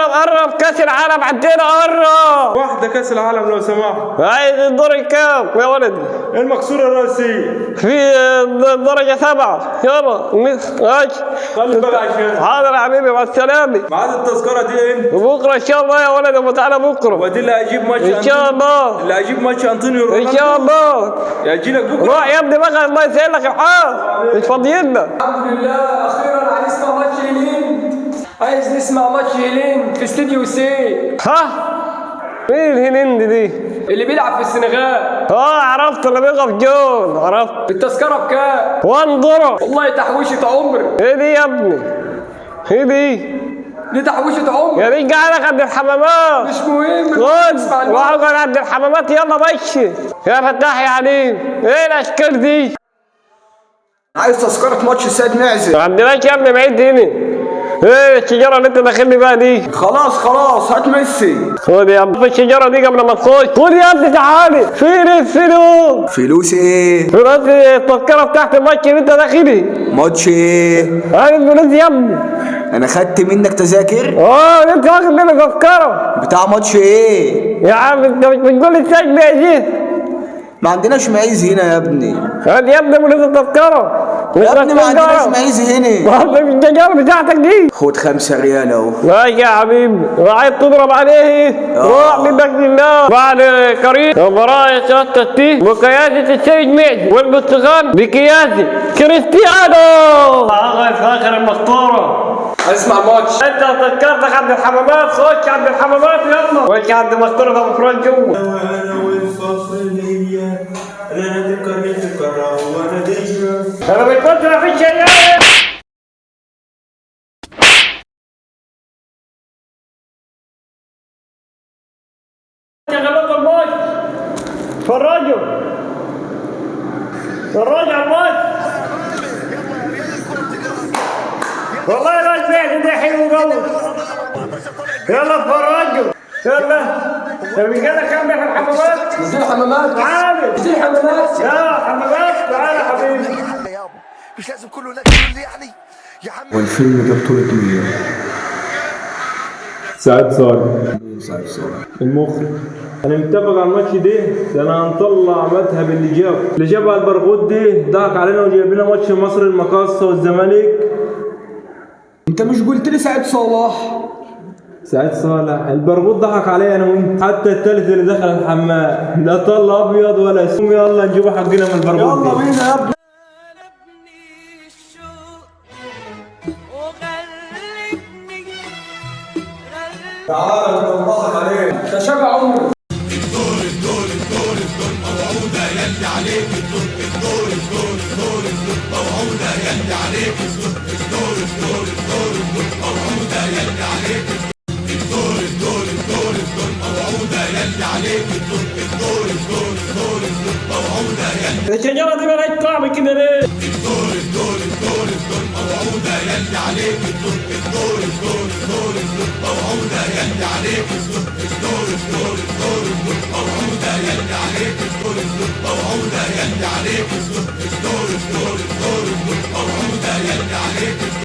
قرب كاس العالم عندنا قرب. واحدة كاس العالم لو سمحت. عايز الدور الكام يا ولدي؟ المقصورة الرئيسية في درجة 7. يلا ماشي. خلي بالك عشان. حاضر يا حبيبي مع السلامة. ميعاد التذكرة دي امتى؟ بكرة إن شاء الله يا ولدي، تعالى بكرة. ودي اللي هيجيب ماتش إن شاء الله. اللي هيجيب ماتش أنطونيو رونالدو إن شاء الله. يجي لك بكرة. روح يا ابني بقى، الله يسهل لك الحال. مش فاضيين. الحمد لله اخيرا عايز نسمع ماتش هيلين. عايز نسمع ماتش هيلين في استديو سي. ها؟ مين الهلند دي؟ اللي بيلعب في السنغال. عرفت اللي بيقف جون، عرفت. التذكرة بكام؟ وانظروا. والله تحويشة عمر. ايه دي يا ابني؟ ايه دي؟ دي تحويشة عمر. يا دي قاعدة عند الحمامات. مش مهم. خد روح اقعد عند الحمامات، يلا مشي. يا فتاح يا عليم، ايه الاشكال دي؟ عايز تذكرة ماتش السيد معزة. ما عندناش يا ابني بعيد هنا. ايه الشجرة اللي انت داخلني بقى دي؟ خلاص هات ميسي. خد يا ابني الشجرة دي قبل ما تخش. خد يا ابني تعالي. فين الفلوس؟ فلوس ايه؟ فلوس التذكرة بتاعت الماتش اللي انت داخلي. ماتش ايه؟ عايز فلوس يا ابني. انا خدت منك تذاكر؟ انت واخد مني تذكرة. بتاع ماتش ايه؟ يا عم انت مش بتقول لي السجن يا جيت؟ ما عندناش معيز هنا يا ابني. هات يا ابني فلوس التذكرة. يا ابني ما عندناش معيز هنا. ما مش التجارة بتاعتك دي. خد 5 ريال اهو. ماشي يا حبيبي. عايز تضرب عليه؟ روح منك لله. بعد قريب مباراة شطتي بقيادة السيد معزة والبرتغال بقيادة كريستيانو. فاخر المسطورة. هنسمع الماتش. انت تذكرتك عند الحمامات، خش عند الحمامات يلا. خش عند المسطورة ابو فرج جوه. انا بتفكر في شيء. شغلوا الماتش. فرجوا على الماتش. والله لا سمعت ده حلو قوي. يلا فرجوا يلا. الرجاله كام في الحمامات؟ نزيل حمامات. تعالى نزيل حمامات. يا حمامات تعالى يا حبيبي. مش لازم كله ناكل يعني يا عم. والفيلم ده بطولة مين؟ سعد صالح. سعد صالح المخرج. انا متفق على الماتش ده انا هنطلع مذهب اللي جابها البرغوث دي ضحك علينا وجايب لنا ماتش مصر المقاصة والزمالك. انت مش قلت لي سعد صلاح؟ سعيد صالح البرغوث ضحك عليا انا وانت. حتى الثالث اللي دخل الحمام لا طلع ابيض ولا اسود. يلا نجيبوا حقنا من البرغوث. يلا بينا يا ابني. تعالى ننبسط عليك. تشابه عمر. الدور موعودة يلي عليك. الدور موعودة يلي عليك. الدور موعودة يلي عليك. الدور موعودة يلي عليك. الدور موعودة يلي. الشجرة دي مالهاش طعم كده ليه؟ الدور موعودة يلي عليك. الدور موعودة يلي عليك. الدور موعودة يلي عليك. الدور موعودة يلي عليك.